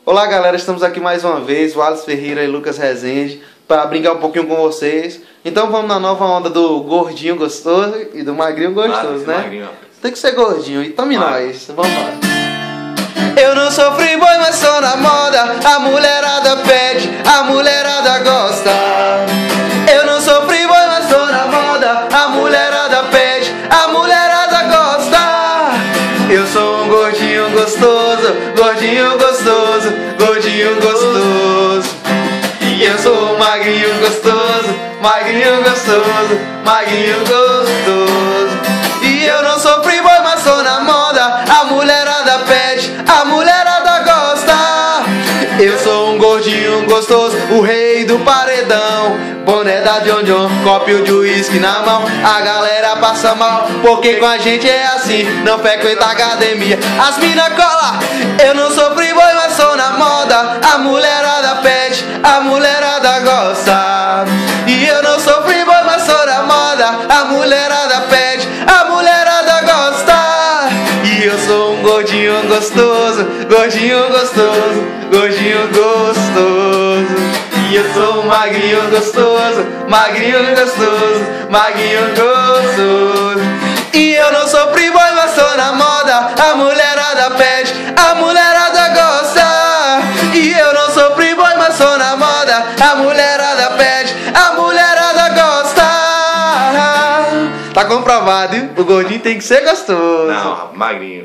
Olá galera, estamos aqui mais uma vez, o Alisson Ferreira e Lucas Rezende, para brincar um pouquinho com vocês. Então vamos na nova onda do gordinho gostoso e do magrinho gostoso, né? Magrinho. Tem que ser gordinho, e tome nós, vamos lá. Eu não sou free-boy, mas sou na moda, a mulherada pede, a mulherada gosta. Eu não sou free-boy, mas sou na moda, a mulherada pede, a mulherada gosta. Eu sou um gordinho gostoso, gordinho gostoso, gordinho gostoso. E eu sou um magrinho gostoso, magrinho gostoso, magrinho gostoso. E eu não sou free-boy, mas sou na moda, a mulherada pede, a mulherada gosta. Eu sou um gordinho gostoso, o rei do paredão, boné da John John, copinho de uísque na mão. A galera passa mal, porque com a gente é assim, não frequenta academia, as mina cola. Eu não sou free-boy, mas sou na moda, a mulherada pede, a mulherada gosta. E eu não sou free-boy, mas sou na moda, a mulherada pede, a mulherada gosta. E eu sou um gordinho gostoso, gordinho gostoso, gordinho gostoso. E eu sou um magrinho gostoso, magrinho gostoso, magrinho gostoso. E eu não sou free-boy, mas sou na moda, a mulherada pede, a mulherada gosta. E eu não sou free-boy, mas sou na moda, a mulherada pede, a mulherada gosta. Tá comprovado, hein? O gordinho tem que ser gostoso. Não, magrinho.